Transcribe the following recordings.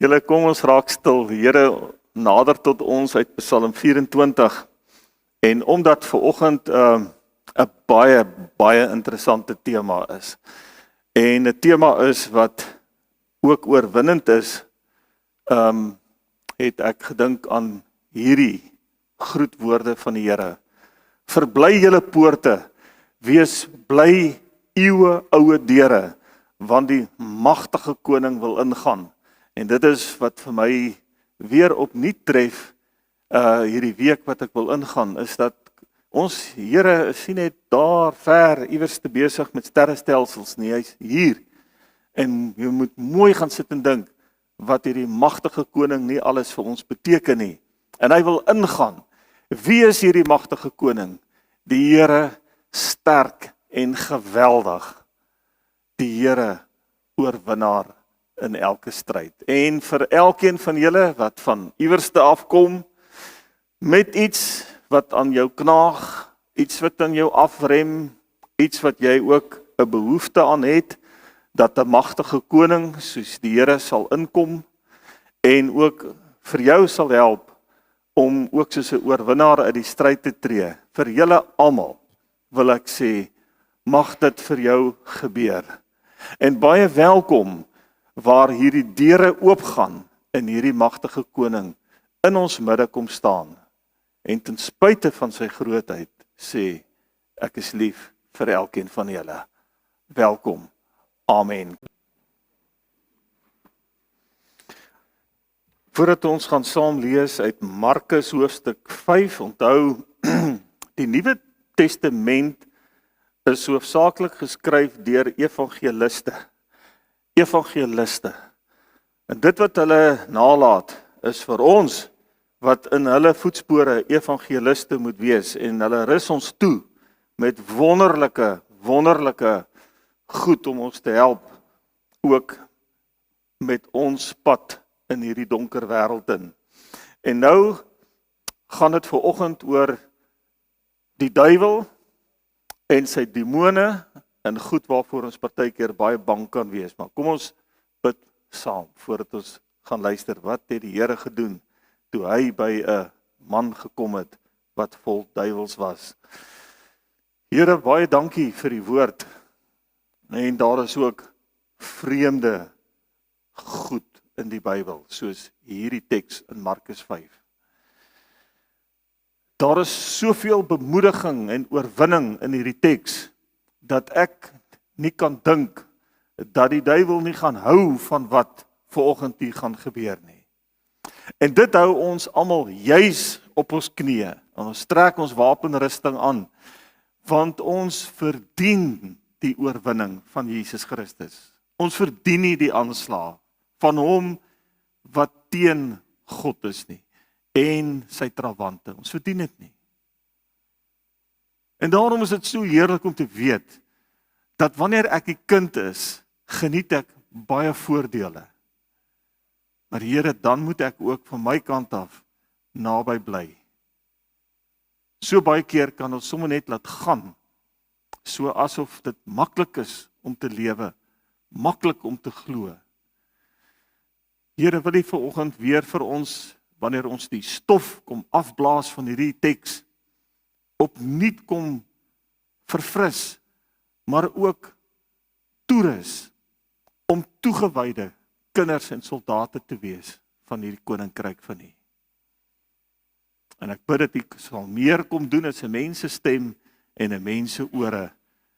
Julle, kom ons raak stil. Die Here nader tot ons uit Psalm 24. En omdat vanoggend 'n baie interessante tema is. En 'n tema is wat ook oorwinnend is, het ek gedink aan hierdie groetwoorde van die Here. Verbly julle poorte, wees bly eeue oue deure, want die magtige koning wil ingaan. En dit is wat vir my weer opnuut tref, hierdie week wat ek wil ingaan, is dat ons Here is nie net daar ver iewers te besig met sterrestelsels nie, hy's hier. En jy moet mooi gaan sit en dink, wat hierdie magtige koning nie alles vir ons beteken nie. En hy wil ingaan. Wie is hierdie magtige koning? Die Here sterk en geweldig. Die Here oorwinnaar in elke stryd. En vir elkeen van julle wat van iewerste afkom, met iets wat aan jou knaag, iets wat aan jou afrem, iets wat jy ook 'n behoefte aan het, dat 'n magtige koning soos die Here sal inkom en ook vir jou sal help om ook soos 'n oorwinnaar uit die stryd te tree. Vir julle almal wil ek sê, mag dit vir jou gebeur. En baie welkom waar hierdie deure oopgaan en hierdie magtige koning in ons midde kom staan. En ten spyte van sy grootheid sê, ek is lief vir elkeen van julle. Welkom. Amen. Voordat ons gaan saam lees uit Markus hoofstuk 5, onthou, die Nuwe Testament is hoofsaaklik geskryf deur evangeliste. Evangeliste. En dit wat hulle nalaat, is vir ons, wat in hulle voetspore evangeliste moet wees, en hulle rus ons toe, met wonderlike goed om ons te help, ook met ons pad in hierdie donker wêreld in. En nou gaan dit vanoggend oor die duiwel en sy demone en goed waarvoor ons partykeer baie bang kan wees. Maar kom ons bid saam voordat ons gaan luister. Wat het die Here gedoen toe hy by 'n man gekom het wat vol duiwels was? Here, baie dankie vir die woord. En daar is ook vreemde goed in die Bybel, soos hierdie teks in Markus 5. Daar is soveel bemoediging en oorwinning in hierdie teks, dat ek nie kan dink dat die duiwel nie gaan hou van wat vanoggend hier gaan gebeur nie. En dit hou ons almal juis op ons knieë, en ons trek ons wapenrusting aan, want ons verdien die oorwinning van Jesus Christus. Ons verdien nie die aanslag van hom wat teen God is nie, en sy trawante. Ons verdien dit nie. En daarom is dit so heerlik om te weet, dat wanneer ek 'n kind is, geniet ek baie voordele. Maar Here, dan moet ek ook van my kant af naby bly. So baie keer kan ons sommer net laat gaan, so asof dit maklik is om te lewe, maklik om te glo. Here, wil U vanoggend weer vir ons, wanneer ons die stof kom afblaas van hierdie teks, opnuut kom verfris, maar ook toerus om toegewyde kinders en soldate te wees van hierdie koninkryk van U. En ek bid dat U sal meer kom doen as 'n mens se stem en 'n mens se ore.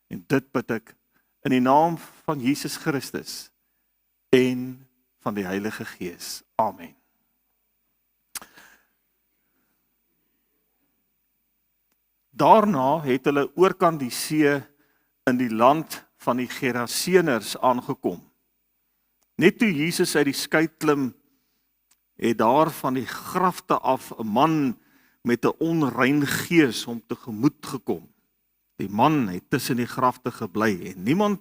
En dit bid ek in die naam van Jesus Christus en van die Heilige Gees. Amen. Daarna het hulle oorkant die see in die land van die Geraseners aangekom. Net toe Jesus uit die skei klim, het daar van die grafte af 'n man met 'n onrein gees hom tegemoet gekom. Die man het tussen die grafte gebly en niemand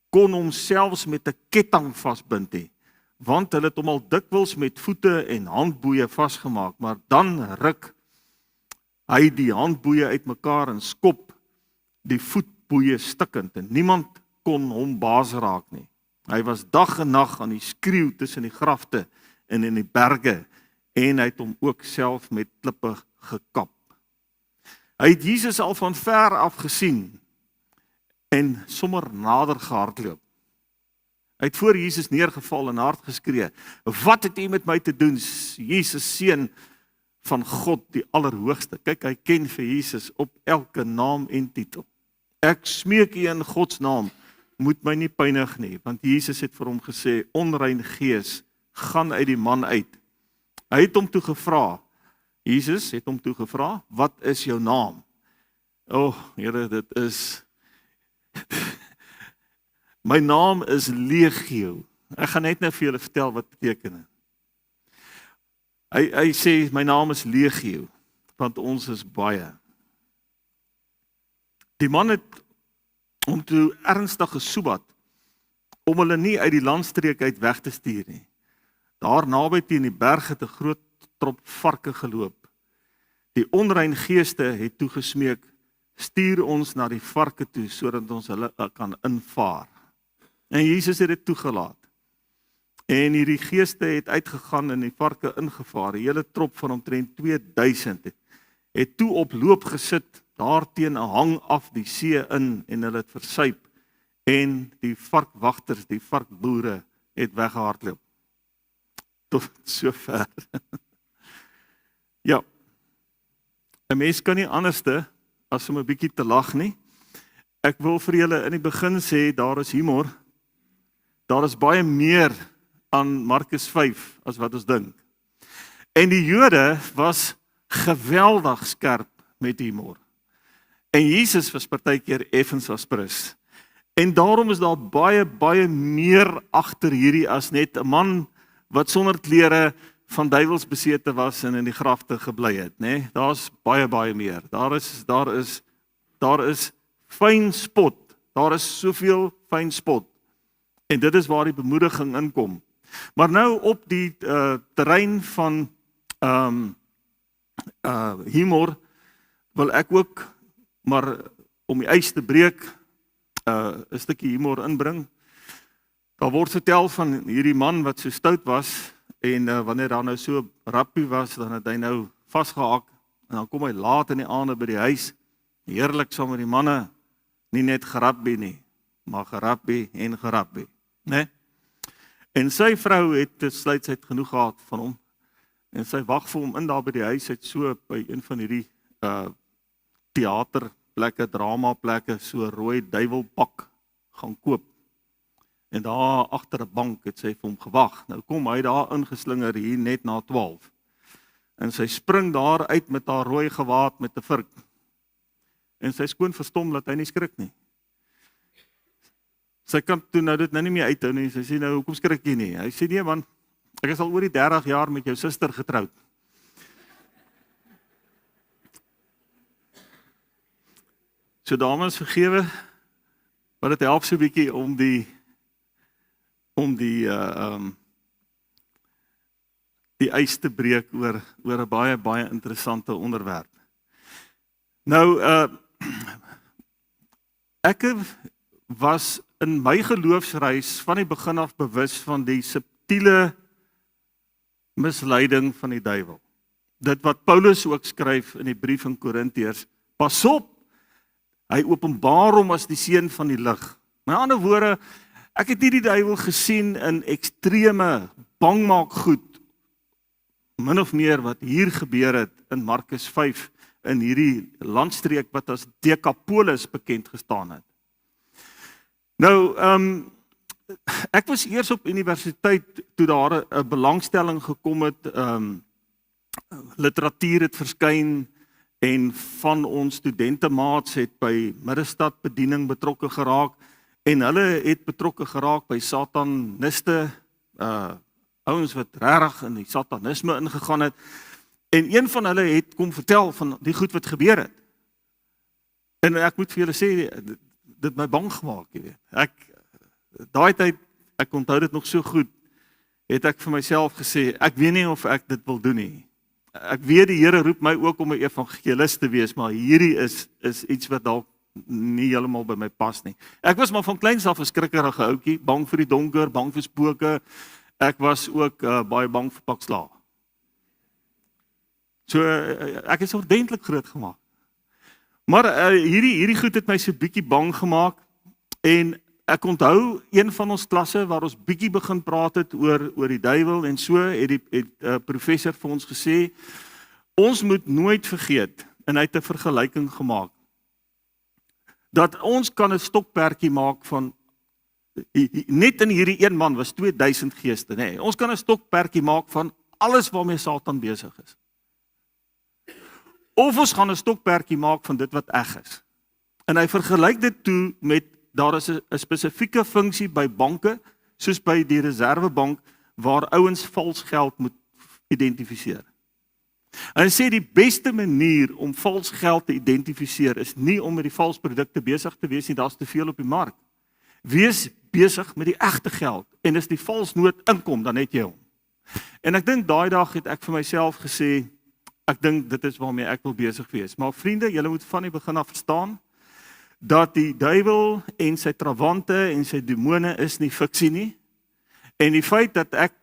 kon hom selfs met 'n ketting vasbind nie, want hulle het hom al dikwels met voete en handboeie vasgemaak, maar dan ruk hy die handboeie uitmekaar en skop die voetboeie stikkend en niemand kon hom baas raak nie. Hy was dag en nag aan die skreeu tussen die grafte en in die berge, en hy het hom ook self met klippe gekap. Hy het Jesus al van ver af gesien, en sommer nader gehardloop. Hy het voor Jesus neergeval en hard geskree, wat het U met my te doen, Jesus, seun van God, die Allerhoogste. Kyk, hy ken vir Jesus op elke naam en titel. Ek smeek U in Gods naam, moet my nie pynig nie, want Jesus het vir hom gesê, onrein gees, gaan uit die man uit. Hy het hom toe gevra, Jesus het hom toe gevra, wat is jou naam? Here, dit is, my naam is Legio. Ek gaan net nou vir julle vertel wat beteken dit. Hy sê, my naam is Legio, want ons is baie. Die man het om toe ernstig gesoebat, om hulle nie uit die landstreek uit weg te stuur nie. Daar naby teen die berg het 'n groot trop varke geloop. Die onrein geeste het toegesmeek, stuur ons na die varke toe, sodat ons hulle kan invaar. En Jesus het dit toegelaat. En hierdie geeste het uitgegaan en die varke ingevaar. Die hele trop van omtrent 2000 het toe op loop gesit, daar teen 'n hang af die see in, en hulle het versuip. En die varkwagters, die varkboere, het weggehardloop. Tot sover. Ja, 'n mens kan nie anderste as om 'n bietjie te lag nie. Ek wil vir julle in die begin sê, daar is humor. Daar is baie meer aan Markus 5 as wat ons dink. En die Jode was geweldig skerp met humor. En Jesus was partykeer effens aspres. En daarom is daar baie meer agter hierdie as net 'n man wat sonder klere van duiwels besete was en in die grafte gebly het, né? Daar's baie meer. Daar is fyn spot. Daar is soveel fyn spot. En dit is waar die bemoediging inkom. Maar nou op die terrein van humor wil ek ook maar om die ys te breek 'n stukkie humor inbring. Daar word vertel van hierdie man wat so stout was en wanneer daar nou so rappie was, dan het hy nou vasgehaak en dan kom hy laat in die aande by die huis, heerlik saam met die manne, nie net gerappie nie, maar gerappie en gerappie, né? En sy vrou het besluit sy het genoeg gehad van hom en sy wag vir hom in daar by die huis, het so by een van hierdie teaterplekke, dramaplekke, so rooi duiwelpak gaan koop. En daar agter 'n bank het sy vir hom gewag. Nou kom hy daar ingeslinger hier net na 12. En sy spring daar uit met haar rooi gewaad met 'n vurk. En sy skoon verstom dat hy nie skrik nie. Sy kan toe nou dit nou nie meer uithou nie. Sy sê nou, hoekom skrik jy nie? Hy sê nee man, ek is al oor die 30 jaar met jou suster getroud. So dames, vergewe, maar dit help so 'n bietjie om die ys te breek oor 'n baie interessante onderwerp. Nou, ek was in my geloofsreis van die begin af bewus van die subtiele misleiding van die duiwel. Dit wat Paulus ook skryf in die brief aan Korintiërs, pas op, hy openbaar hom as die seun van die lig. Met ander woorde, ek het nie die duiwel gesien in ekstreme bangmaak goed, min of meer wat hier gebeur het in Markus 5, in hierdie landstreek wat as Decapolis bekend gestaan het. Nou, ek was eers op universiteit toe daar 'n belangstelling gekom het, literatuur het verskyn en van ons studentemaats het by Middestad bediening betrokke geraak en hulle het betrokke geraak by sataniste, ouens wat regtig in die satanisme ingegaan het. En een van hulle het kom vertel van die goed wat gebeur het. En ek moet vir julle sê, dit my bang gemaak, jy weet. Daai tyd, ek onthou dit nog so goed, het ek vir myself gesê, ek weet nie of ek dit wil doen nie. Ek weet die Here roep my ook om 'n evangelis te wees, maar hierdie is iets wat dalk nie heeltemal by my pas nie. Ek was maar van kleins af 'n skrikkerige ouetjie, bang vir die donker, bang vir spooke. Ek was ook baie bang vir pak slaag. So ek is ordentlik groot gemaak. Maar hierdie goed het my so bietjie bang gemaak en ek onthou een van ons klasse waar ons bietjie begin praat het oor die duiwel en so het die professor vir ons gesê ons moet nooit vergeet en hy het 'n vergelyking gemaak dat ons kan 'n stokperdjie maak van net in hierdie een man was 2000 geeste, nê. Ons kan 'n stokperdjie maak van alles waarmee Satan besig is. Of ons gaan 'n stokperdjie maak van dit wat eg is. En hy vergelyk dit toe met daar is 'n spesifieke funksie by banke, soos by die Reservebank waar ouens vals geld moet identifiseer. En hy sê die beste manier om vals geld te identifiseer is nie om met die vals produkte besig te wees nie, daar's te veel op die mark. Wees besig met die egte geld en as die vals noot inkom, dan het jy hom. En ek dink daai dag het ek vir myself gesê, ek dink dit is waarmee ek wil besig wees. Maar vriende, julle moet van die begin af verstaan dat die duiwel en sy trawante en sy demone is nie fiksie nie. En die feit dat ek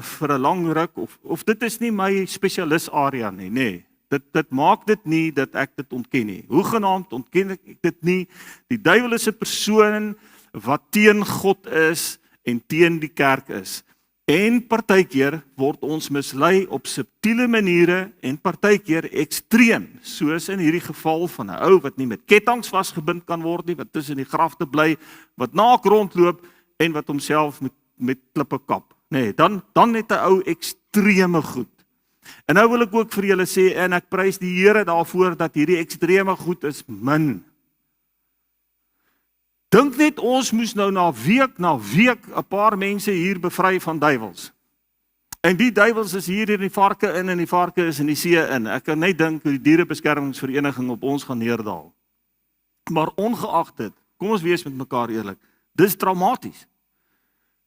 vir 'n lang ruk of dit is nie my spesialis area nie, nee. Dit maak dit nie dat ek dit ontken nie. Hoegenaamd ontken ek dit nie. Die duiwel is 'n persoon wat teen God is en teen die kerk is. En partykeer word ons mislei op subtiele maniere en partykeer ekstreem, soos in hierdie geval van 'n ou wat nie met ketTINGs vasgebind kan word nie, wat tussen die grafte bly, wat naak rondloop en wat homself met klippe kap. Nee, dan het 'n ou ekstreme goed. En nou wil ek ook vir julle sê en ek prys die Here daarvoor dat hierdie ekstreme goed is min. Dink net ons moes nou na week 'n paar mense hier bevry van duiwels. En die duiwels is hier in die varke in en die varke is in die see in. Ek kan net dink hoe die dierebeskermingsvereniging op ons gaan neerdaal. Maar ongeag dit, kom ons wees met mekaar eerlik, dis traumaties.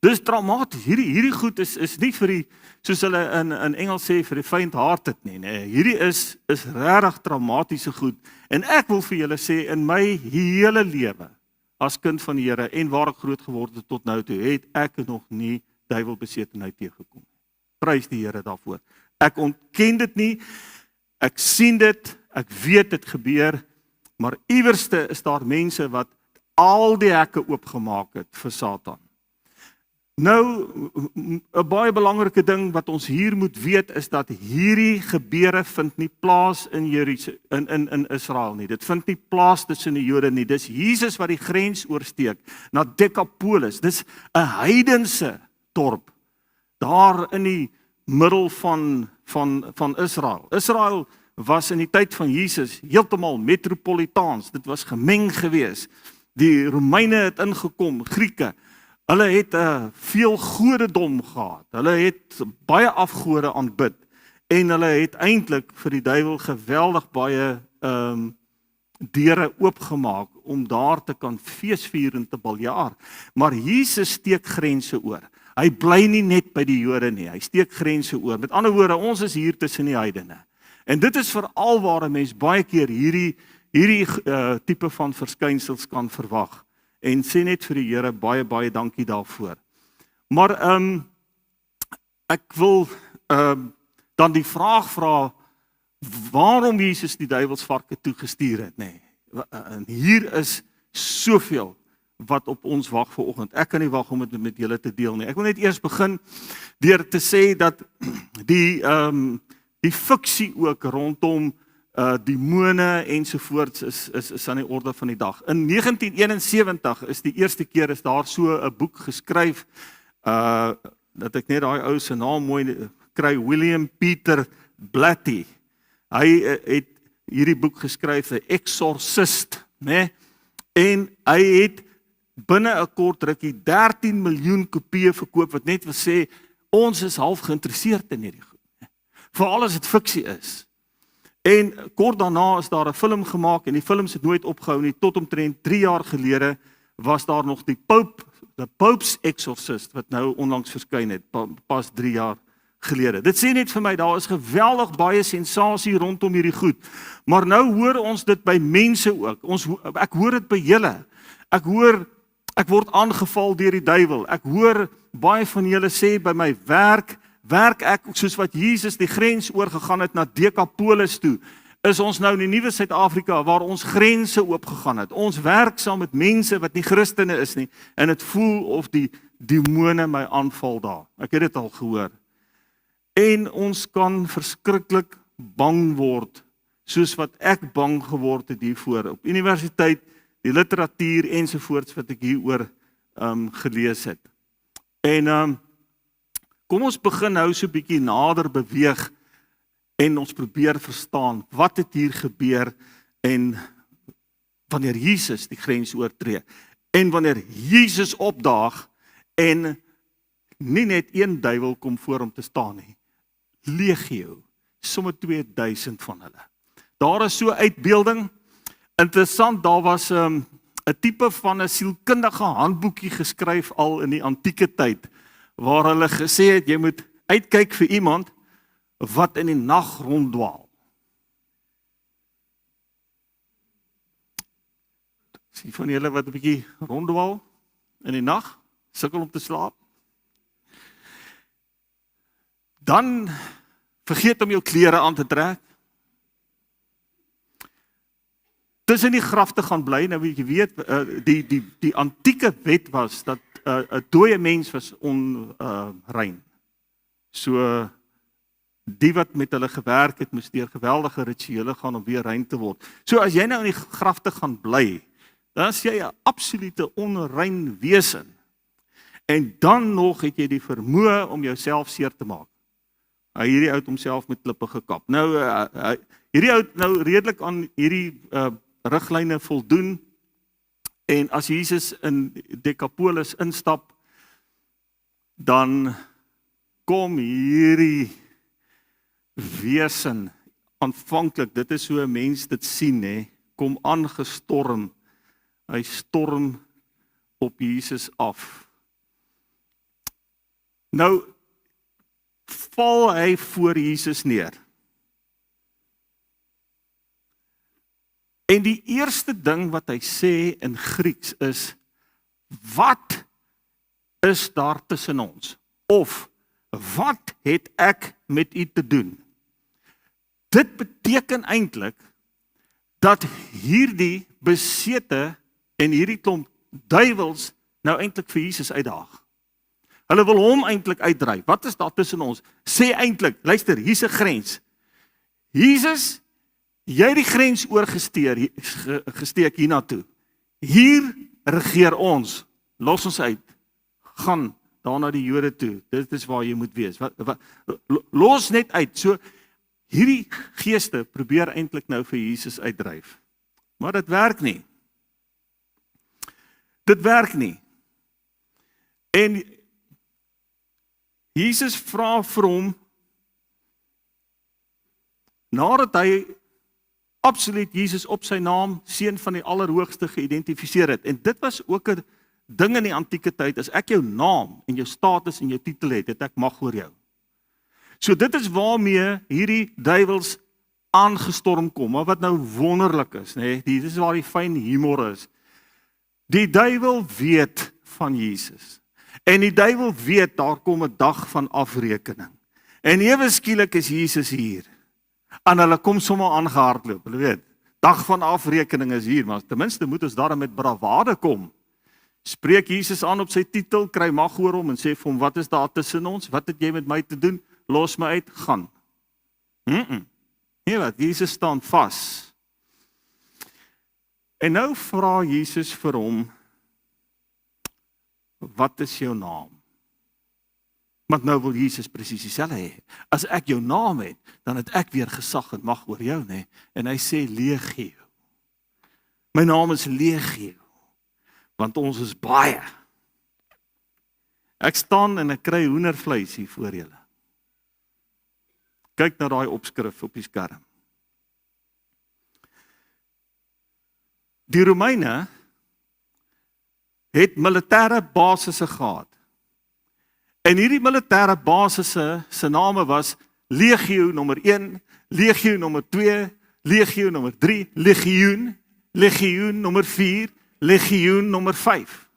Dis traumaties. Hierdie goed is nie vir die, soos hulle in Engels sê, vir die faint-hearted nie. Nee, hierdie is regtig traumatiese goed. En ek wil vir julle sê, in my hele lewe, as kind van die Here en waar ek groot geword het tot nou toe, het ek nog nie duiwelbesetenheid teëgekom. Prys die Here daarvoor. Ek ontken dit nie, ek sien dit, ek weet dit gebeur, maar iewerste is daar mense wat al die hekke oopgemaak het vir Satan. Nou, 'n baie belangrike ding wat ons hier moet weet is dat hierdie gebeure vind nie plaas in Israel nie. Dit vind nie plaas tussen die Jode nie. Dis Jesus wat die grens oorsteek na Decapolis. Dis 'n heidense dorp daar in die middel van Israel. Israel was in die tyd van Jesus heeltemal metropolitaans. Dit was gemeng geweest. Die Romeine het ingekom, Grieke. Hulle het veel godedom gehad. Hulle het baie afgode aanbid en hulle het eintlik vir die duiwel geweldig baie deure oopgemaak om daar te kan feesvier en te baljaar. Maar Jesus steek grense oor. Hy bly nie net by die Jode nie. Hy steek grense oor. Met ander woorde, ons is hier tussen die heidene. En dit is veral waar 'n mens baie keer hierdie tipe van verskynsels kan verwag. En sê net vir die Here baie dankie daarvoor. Maar ek wil dan die vraag vra waarom Jesus die duiwelsvarke toegestuur het, nê. En hier is soveel wat op ons wag vanoggend. Ek kan nie wag om dit met julle te deel nie. Ek wil net eers begin deur te sê dat die fiksie ook rondom demone ensovoorts is aan die orde van die dag. In 1971 is die eerste keer is daar so 'n boek geskryf, dat ek net daai ou se naam mooi kry, William Peter Blatty. Hy het hierdie boek geskryf, The Exorcist, né? En hy het binne 'n kort rukkie 13 miljoen kopieë verkoop, wat net wil sê, ons is half geïnteresseerd in hierdie goed. Veral as dit fiksie is. En kort daarna is daar 'n film gemaak en die films het nooit opgehou nie. Tot omtrent 3 jaar gelede was daar nog die Pope's Exorcist wat nou onlangs verskyn het, pas 3 jaar gelede. Dit sê net vir my, daar is geweldig baie sensasie rondom hierdie goed. Maar nou hoor ons dit by mense ook. Ek hoor dit by julle. Ek word aangeval deur die duiwel. Ek hoor baie van julle sê by my werk ek soos wat Jesus die grens oorgegaan het na Decapolis toe. Is ons nou in die nuwe Suid-Afrika waar ons grense oopgegaan het. Ons werk saam met mense wat nie Christene is nie en dit voel of die demone my aanval daar. Ek het dit al gehoor. En ons kan verskriklik bang word, soos wat ek bang geword het hiervoor op universiteit, die literatuur ensovoorts wat ek hieroor gelees het. En kom ons begin nou so 'n bietjie nader beweeg en ons probeer verstaan wat het hier gebeur en wanneer Jesus die grens oortree en wanneer Jesus opdaag en nie net een duiwel kom voor hom te staan nie. Legio, sommer 2000 van hulle. Daar is so uitbeelding. Interessant, daar was 'n tipe van 'n sielkundige handboekie geskryf al in die antieke tyd, waar hulle gesê het, jy moet uitkyk vir iemand wat in die nag ronddwaal. Sien van julle wat 'n bietjie ronddwaal in die nag, sukkel om te slaap? Dan vergeet om jou klere aan te trek. Tussen die graf te gaan bly, nou jy weet, die antieke wet was dat 'n dooie mens was onrein. So die wat met hulle gewerk het, moes deur geweldige rituele gaan om weer rein te word. So as jy nou in die graf te gaan bly, dan is jy 'n absolute onrein wese. En dan nog het jy die vermoë om jouself seer te maak. Hierdie ou het homself met klippe gekap. Nou hierdie ou het nou redelik aan hierdie riglyne voldoen. En as Jesus in Decapolis instap, dan kom hierdie wesen aanvanklik, dit is so 'n mens dit sien, hè, kom aangestorm. Hy storm op Jesus af. Nou val hy voor Jesus neer. En die eerste ding wat hy sê in Grieks is, wat is daar tussen ons? Of, wat het ek met u te doen? Dit beteken eintlik dat hierdie besete en hierdie klomp duiwels nou eintlik vir Jesus uitdaag. Hulle wil hom eintlik uitdryf. Wat is daar tussen ons? Sê eintlik, luister, hier's 'n grens. Jesus, jy het die grens oorgesteek hiernatoe. Hier regeer ons. Los ons uit. Gaan daar na die Jode toe. Dit is waar jy moet wees. Los net uit. So hierdie geeste probeer eintlik nou vir Jesus uitdryf. Maar dit werk nie. Dit werk nie. En Jesus vra vir hom, nadat hy absoluut Jesus op sy naam, seun van die Allerhoogste geïdentifiseer het. En dit was ook 'n ding in die antieke tyd, as ek jou naam en jou status en jou titel het ek mag oor jou. So dit is waarmee hierdie duiwels aangestorm kom, maar wat nou wonderlik is, nee, dit is waar die fyn humor is. Die duiwel weet van Jesus. En die duiwel weet, daar kom 'n dag van afrekening. En ewe skielik is Jesus hier. En hulle kom sommer aangehardloop, hulle weet, dag van afrekening is hier, maar ten minste moet ons daarmee met bravade kom. Spreek Jesus aan op sy titel, kry mag oor hom en sê vir hom, wat is daar tussen ons? Wat het jy met my te doen? Los my uit, gaan. Nee wat, Jesus staan vas. En nou vra Jesus vir hom, wat is jou naam? Want nou wil Jesus presies dieselfde hê. As ek jou naam het, dan het ek weer gesag en mag oor jou, nê? En hy sê Legio. My naam is Legio, want ons is baie. Ek staan en ek kry hoendervleis hier voor julle. Kyk na daai opskrif op die skerm. Die Romeine het militêre basisse gehad. En hierdie militêre basisse se name was Legio nommer 1, Legio nommer 2, Legio nommer 3, Legioen nommer 4, Legioen nommer 5.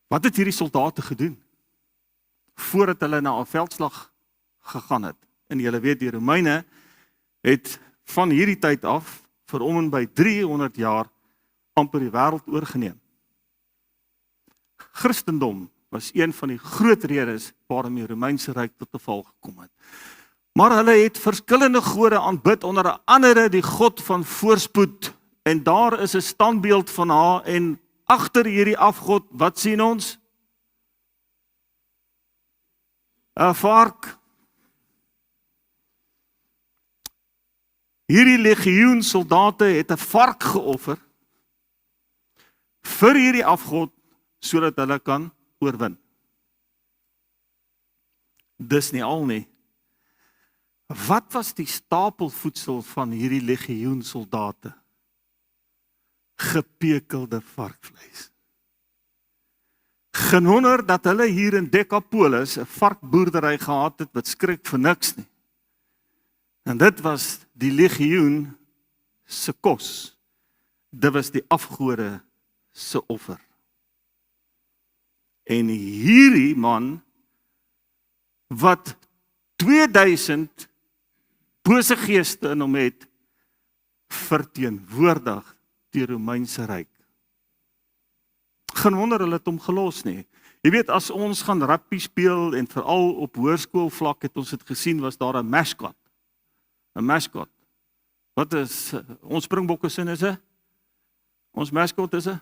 Wat het hierdie soldate gedoen? Voordat hulle na 'n veldslag gegaan het. En julle weet, die Romeine het van hierdie tyd af vir om en by 300 jaar amper die wêreld oorgeneem. Christendom was een van die groot redes waarom die Romeinse ryk tot 'n val gekom het. Maar hulle het verskillende gode aanbid, onder andere die God van voorspoed. En daar is 'n standbeeld van haar, en agter hierdie afgod, wat sien ons? 'n vark. Hierdie legioen soldate het 'n vark geoffer vir hierdie afgod, sodat hulle kan oorwin. Dis nie al nie. Wat was die stapelvoedsel van hierdie legioen soldate? Gepekelde varkvleis. Geen wonder dat hulle hier in Decapolis 'n varkboerdery gehad het, wat skrik vir niks nie. En dit was die legioen se kos. Dit was die afgode se offer. En hierdie man, wat 2000 bose geeste in hom het, verteenwoordig die Romeinse ryk. Geen wonder hulle het hom gelos nie. Jy weet, as ons gaan rugby speel, en veral op hoërskoolvlak het ons dit gesien, was daar 'n mascot. 'n mascot. Wat is ons springbokke sin is 'n? Ons mascot is 'n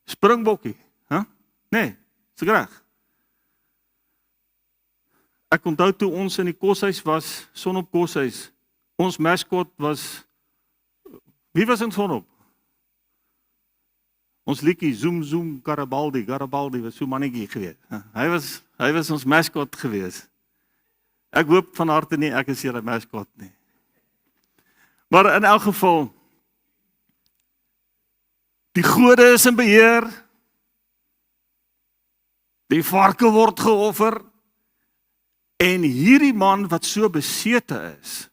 springbokkie, hè? Nee, is reg. Ek onthou toe ons in die koshuis was, Sonop koshuis, ons mascot was, wie was in Sonop? Ons liedjie, zoom, zoom, Garibaldi was so mannetjie geweest. Hy was ons mascot geweest. Ek hoop van harte nie, ek is julle mascot nie. Maar in elk geval, die gode is in beheer, die varke word geoffer, en hierdie man wat so besete is,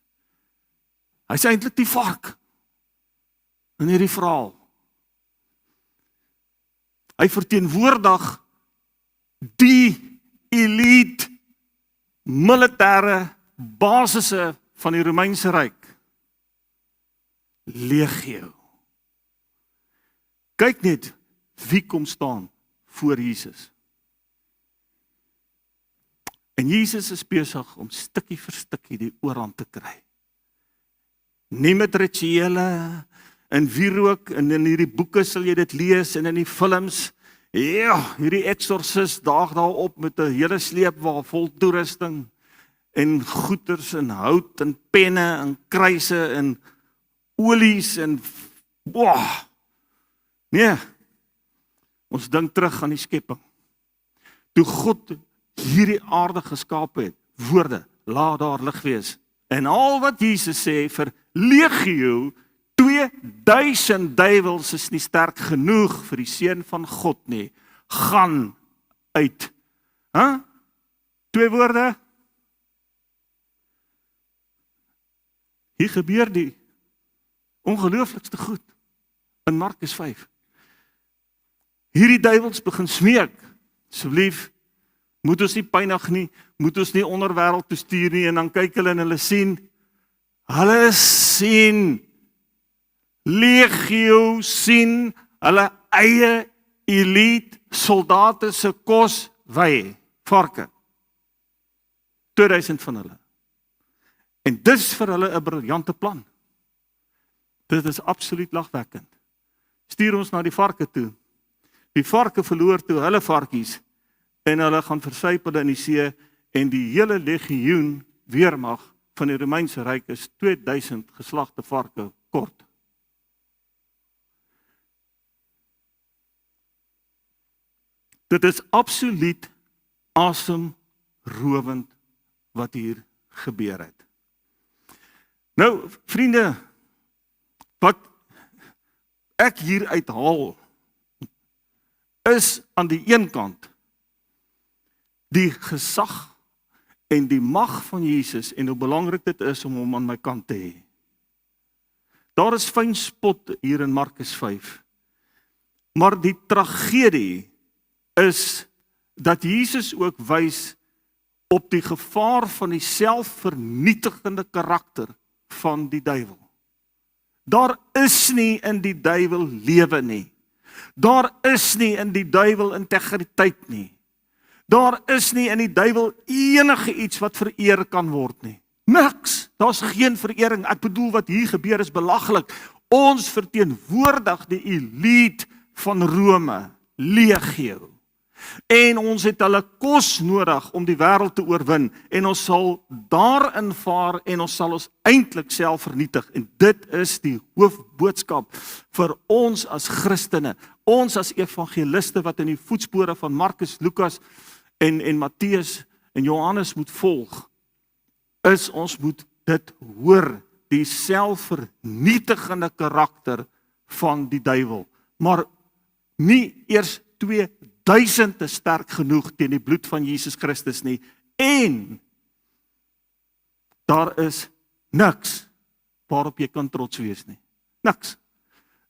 hy is eintlik die vark in hierdie verhaal. Hy verteenwoordig die elite militêre basisse van die Romeinse ryk. Legio. Kyk net wie kom staan voor Jesus. En Jesus is besig om stukkie vir stukkie die oorhand te kry. Nie met rituele en wierook, en in hierdie boeke sal jy dit lees, en in die films, ja, hierdie exorcist daag daarop met 'n hele sleepwa vol toerusting, en goeters, en hout, en penne, en kruise, en olies, en boah. Nee, ons dink terug aan die skepping. Toe God hierdie aarde geskaap het, woorde, laat daar lig wees. En al wat Jesus sê vir legio, 2000 duiwels is nie sterk genoeg vir die seun van God nie. Gaan uit. Huh? 2 woorde. Hier gebeur die ongelooflikste goed in Markus 5. Hierdie duiwels begin smeek, asseblief, moet ons nie pynig nie, moet ons nie onderwêreld toe stuur nie, en dan kyk hulle en hulle sien, legio sien, hulle eie elite soldate se kos wy, varke. 2000 van hulle. En dis vir hulle 'n briljante plan. Dit is absoluut lagwekkend. Stuur ons na die varke toe. Die varke verloor toe hulle varkies, en hulle gaan versuipel in die see, en die hele legioen weermag van die Romeinse ryk is 2000 geslagte varke kort. Dit is absoluut asemrowend wat hier gebeur het. Nou, vriende, wat ek hier uithaal is aan die een kant die gesag en die mag van Jesus en hoe belangrik dit is om hom aan my kant te hê. Daar is fyn spot hier in Markus 5. Maar die tragedie is dat Jesus ook wys op die gevaar van die selfvernietigende karakter van die duiwel. Daar is nie in die duiwel lewe nie. Daar is nie in die duiwel integriteit nie. Daar is nie in die duiwel enige iets wat vereer kan word nie. Niks. Daar's geen verering. Ek bedoel wat hier gebeur is belaglik. Ons verteenwoordig die elite van Rome, legio. En ons het hulle kos nodig om die wêreld te oorwin. En ons sal daarin vaar en ons sal ons eintlik self vernietig. En dit is die hoofboodskap vir ons as Christene. Ons as evangeliste wat in die voetspore van Markus, Lukas en Matteus en Johannes moet volg, is ons moet dit hoor, die selfvernietigende karakter van die duiwel. Maar nie eers 2000 is sterk genoeg teen die bloed van Jesus Christus nie. En daar is niks waarop jy kan trots wees nie. Niks.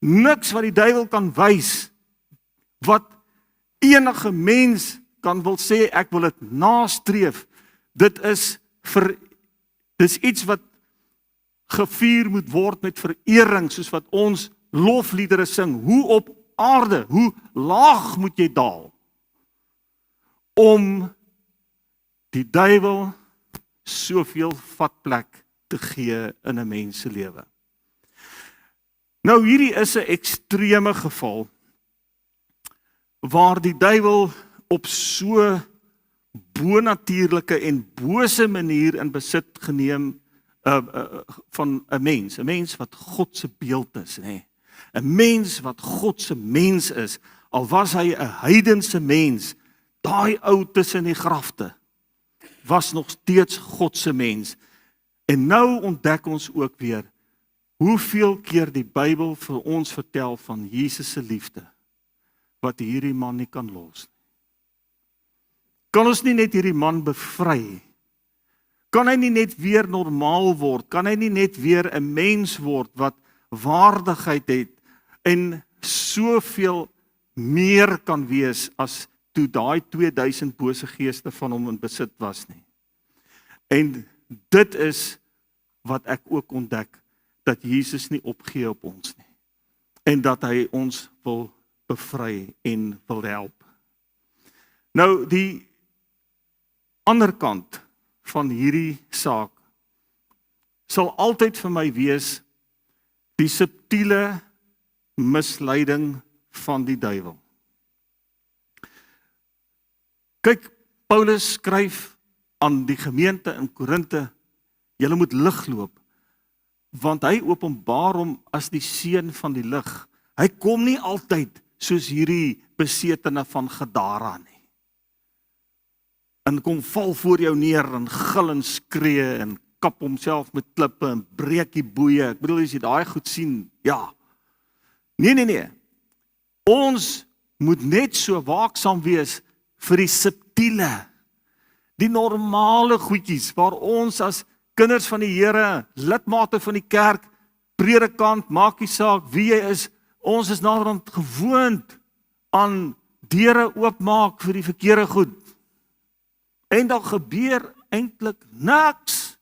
Niks wat die duiwel kan wys, wat enige mens kan wil sê, ek wil dit nastreef. Dit is iets wat gevier moet word met verering, soos wat ons lofliedere sing. Hoe op aarde, hoe laag moet jy daal om die duiwel soveel vatplek te gee in 'n mens se lewe. Nou hierdie is 'n ekstreme geval waar die duiwel op so bonatuurlike en bose manier in besit geneem van 'n mens wat God se beeld is, nê. 'n mens wat God se mens is, al was hy 'n heidense mens, daai ou tussen die grafte was nog steeds God se mens. En nou ontdek ons ook weer hoeveel keer die Bybel vir ons vertel van Jesus se liefde, wat hierdie man nie kan los nie. Kan ons nie net hierdie man bevry? Kan hy nie net weer normaal word? Kan hy nie net weer 'n mens word wat waardigheid het en soveel meer kan wees as toe daai 2000 bose geeste van hom in besit was nie? En dit is wat ek ook ontdek, dat Jesus nie opgee op ons nie. En dat hy ons wil bevry en wil help. Nou die ander kant van hierdie saak sal altyd vir my wees die subtiele misleiding van die duiwel. Kyk, Paulus skryf aan die gemeente in Korinte, julle moet lig loop, want hy openbaar hom as die seun van die lig. Hy kom nie altyd soos hierdie besetene van Gadara nie. En kom val voor jou neer en gil en skree en kap homself met klippe en breek die boeie. Ek bedoel, as jy daai goed sien, ja. Nee. Ons moet net so waaksaam wees vir die subtiele, die normale goedjies waar ons as kinders van die Here, lidmate van die kerk, predikant, maak nie saak wie jy is, ons is naderhand gewoond aan deure oopmaak vir die verkeerde goed. En dan gebeur eintlik niks.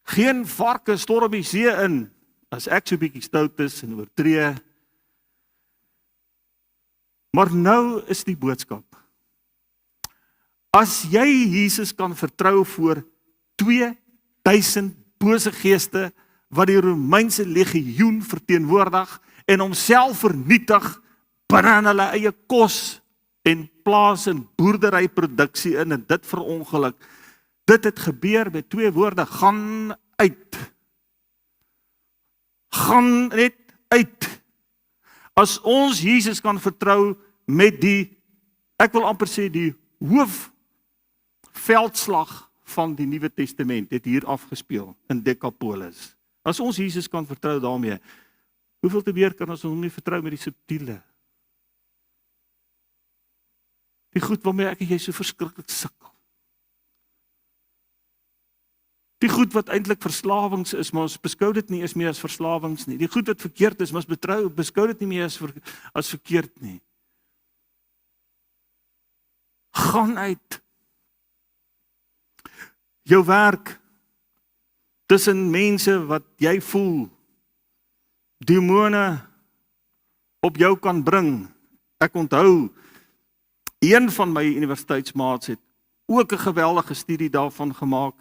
Geen varke storm die see in, as ek so 'n bietjie stout is en oortree. Maar nou is die boodskap. As jy Jesus kan vertrou voor 2000 bose geeste wat die Romeinse legioen verteenwoordig en homself vernietig binne in hulle eie kos en plaas en boerderyproduksie in en dit verongeluk. Dit het gebeur met 2 woorde, gaan uit. Gaan net uit. As ons Jesus kan vertrou met die, ek wil amper sê die hoofveldslag van die Nuwe Testament, het hier afgespeel in Decapolis. As ons Jesus kan vertrou daarmee, hoeveel te meer kan ons hom nie vertrou met die subtiele? Die goed waarmee ek en jy so verskriklik sukkel. Die goed wat eintlik verslawings is, maar ons beskou dit nie eens meer as verslawings nie. Die goed wat verkeerd is, maar ons beskou dit nie meer as verkeerd nie. Gaan uit. Jou werk, tussen mense wat jy voel, demone op jou kan bring. Ek onthou, een van my universiteitsmaats het ook 'n geweldige studie daarvan gemaak.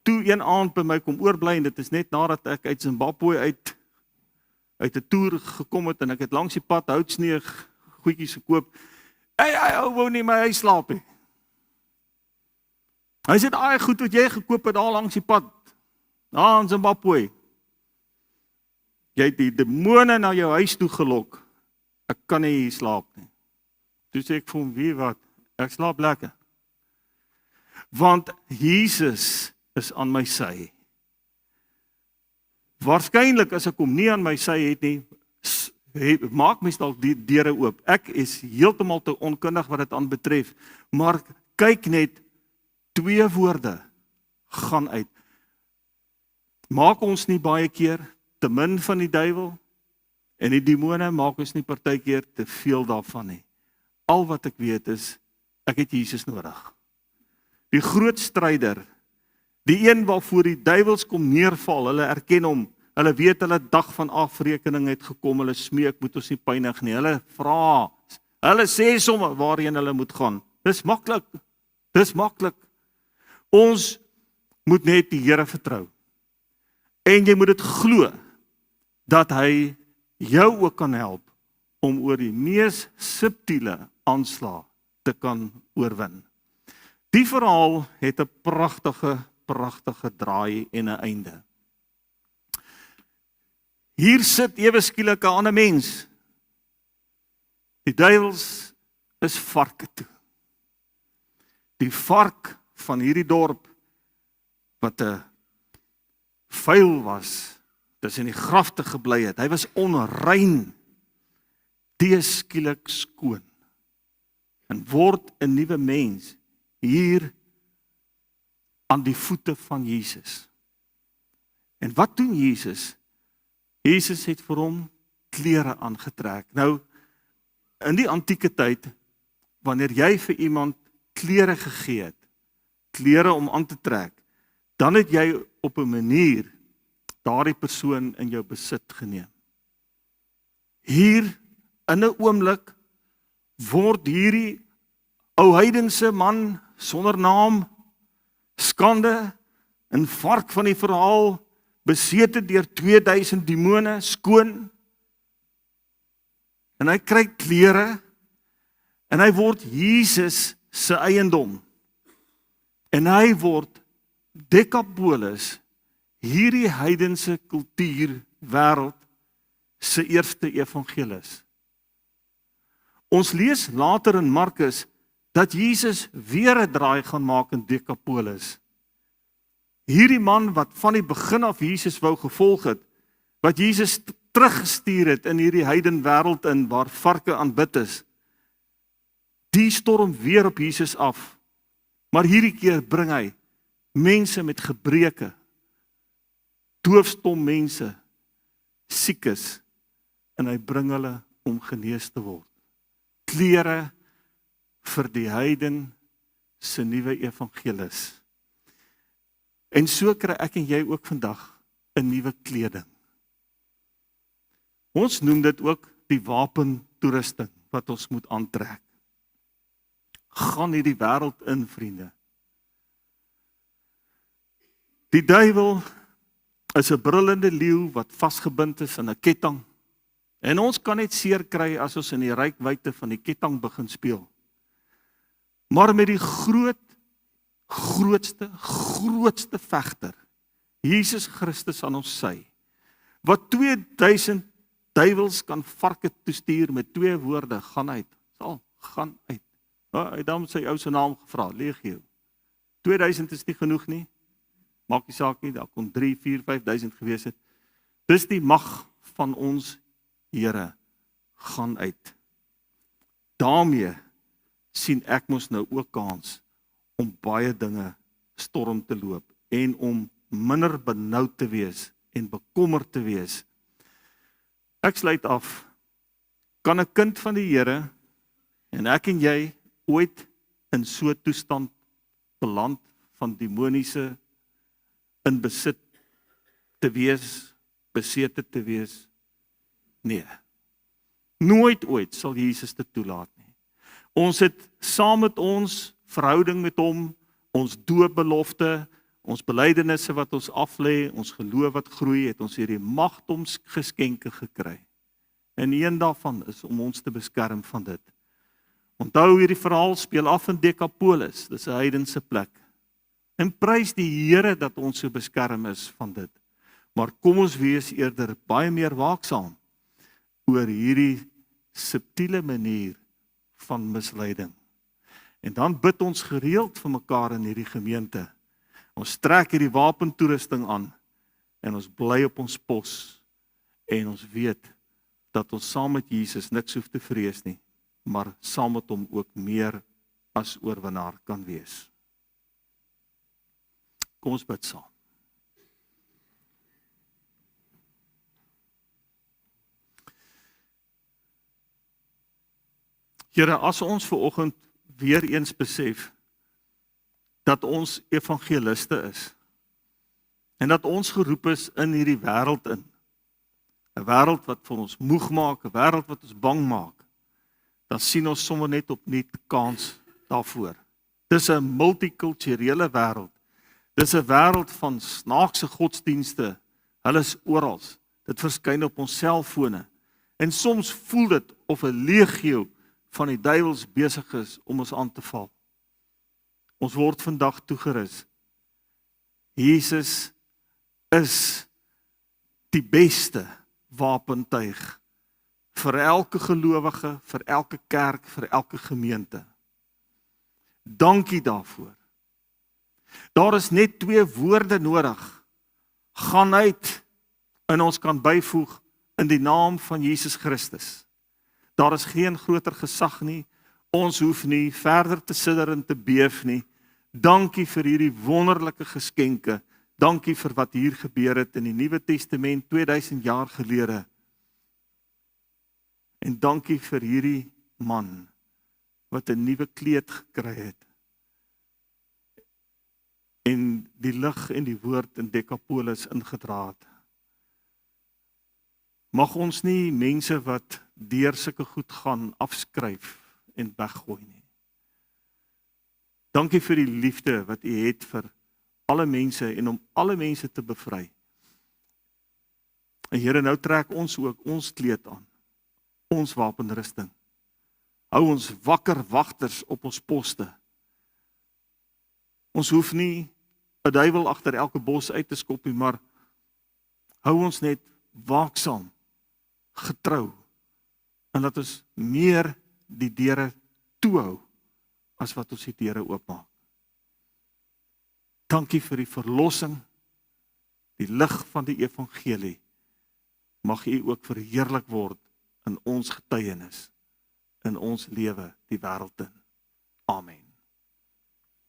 Toe een aand by my kom oorbly, en dit is net nadat ek uit Zimbabwe uit 'n toer gekom het, en ek het langs die pad houtsnee goedjies gekoop. Hy wou nie my huis slaap nie. Hy sê, daai goed wat jy gekoop het daar langs die pad, daar in Zimbabwe. Jy het die demone na jou huis toe gelok. Ek kan nie hier slaap nie. Toe sê ek vir hom, wie wat? Ek slaap lekker. Want Jesus is aan my sy. Waarskynlik as ek hom nie aan my sy het nie, maak mens dalk die deure oop. Ek is heeltemal te onkundig wat dit aanbetref, maar kyk net, 2 woorde, gaan uit. Maak ons nie baie keer te min van die duiwel, en die demone maak ons nie partykeer te veel daarvan nie. Al wat ek weet is, ek het Jesus nodig. Die groot stryder, die een waarvoor die duiwels kom neerval, hulle erken hom, hulle weet hulle dag van afrekening het gekom, hulle smeek, moet ons nie pynig nie, hulle vra, hulle sê sommer waarheen hulle moet gaan. Dis maklik. Ons moet net die Here vertrou. En jy moet dit glo, dat hy jou ook kan help, om oor die mees subtiele aanslag te kan oorwin. Die verhaal het 'n pragtige draai en 'n einde. Hier sit ewe skielik 'n ander mens. Die duiwels is varke toe. Die vark van hierdie dorp, wat 'n vuil was, tussen die grafte gebly het, hy was onrein, die is skielik skoon, en word 'n nuwe mens, hier aan die voete van Jesus. En wat doen Jesus? Jesus het vir hom klere aangetrek. Nou, in die antieke tyd, wanneer jy vir iemand klere gegee het, klere om aan te trek, dan het jy op 'n manier daardie persoon in jou besit geneem. Hier, in 'n oomblik, word hierdie ou heidense man sonder naam, skande, 'n vark van die verhaal, besete deur 2000 demone, skoon, en hy kry klere, en hy word Jesus se eiendom, en hy word Decapolis, hierdie heidense kultuur wêreld se eerste evangelis. Ons lees later in Markus dat Jesus weer 'n draai gaan maak in Decapolis. Hierdie man wat van die begin af Jesus wou gevolg het, wat Jesus teruggestuur het in hierdie heiden wêreld in waar varke aanbid is, die storm weer op Jesus af. Maar hierdie keer bring hy mense met gebreke, doofstom mense, siekes, en hy bring hulle om genees te word. Klere vir die heiden se nuwe evangelis. En so kry ek en jy ook vandag 'n nuwe kleding. Ons noem dit ook die wapentoerusting wat ons moet aantrek. Gaan hierdie wêreld in, vriende. Die duiwel is 'n brullende leeu wat vasgebind is in 'n ketting. En ons kan net seer kry as ons in die reikwyte van die ketting begin speel. Maar met die grootste vegter, Jesus Christus aan ons sy, wat 2000 duiwels kan varke toestuur met 2 woorde, gaan uit, gaan uit. Hy het dan sy ou se naam gevra, Legio. 2000 is nie genoeg nie, maak nie saak nie, daar kon 3, 4, 5000 gewees het. Dis die mag van ons Here, gaan uit. Daarmee sien ek mos nou ook kans om baie dinge storm te loop en om minder benoud te wees en bekommerd te wees. Ek sluit af. Kan 'n kind van die Here en ek en jy ooit in so 'n toestand beland van demoniese in besit te wees, besete te wees? Nee. Nooit ooit sal Jesus dit toelaat nie. Ons het saam met ons verhouding met hom, ons doopbelofte, ons belydenisse wat ons aflê, ons geloof wat groei, het ons hierdie magdomsgeskenke gekry. En een daarvan is om ons te beskerm van dit. Onthou, hierdie verhaal speel af in Decapolis, dis 'n heidense plek. En prys die Here dat ons so beskerm is van dit. Maar kom ons wees eerder baie meer waaksaam oor hierdie subtiele manier van misleiding. En dan bid ons gereeld vir mekaar in hierdie gemeente. Ons trek hierdie wapentoerusting aan en ons bly op ons pos en ons weet dat ons saam met Jesus niks hoef te vrees nie, maar saam met hom ook meer as oorwinnaar kan wees. Kom ons bid saam. Here, as ons vanoggend weer eens besef dat ons evangeliste is en dat ons geroep is in hierdie wêreld in, 'n wêreld wat vir ons moeg maak, 'n wêreld wat ons bang maak, dan sien ons sommer net opnuut kans daarvoor. Dis 'n multikulturele wêreld. Dis 'n wêreld van snaakse godsdienste. Hulle is oral. Dit verskyn op ons selfone. En soms voel dit of 'n legio van die duiwels besig is om ons aan te val. Ons word vandag toegerus. Jesus is die beste wapentuig vir elke gelowige, vir elke kerk, vir elke gemeente. Dankie daarvoor. Daar is net 2 woorde nodig. Gaan uit en ons kan byvoeg in die naam van Jesus Christus. Daar is geen groter gesag nie. Ons hoef nie verder te sidder en te beef nie. Dankie vir hierdie wonderlike geskenke. Dankie vir wat hier gebeur het in die Nuwe Testament 2000 jaar gelede. En dankie vir hierdie man wat 'n nuwe kleed gekry het. En die lig en die woord in Decapolis ingedra het. Mag ons nie mense wat deur sulke goed gaan afskryf en weggooi nie. Dankie vir die liefde wat u het vir alle mense en om alle mense te bevry. En Here, nou trek ons ook ons kleed aan, ons wapenrusting. Hou ons wakker wagters op ons poste. Ons hoef nie 'n duiwel agter elke bos uit te skop nie, maar hou ons net waaksaam, getrou, en laat ons meer die deure toehou as wat ons die deure oopmaak. Dankie vir die verlossing, die lig van die evangelie. Mag u ook verheerlik word in ons getuienis, in ons lewe, die wêreld in. Amen.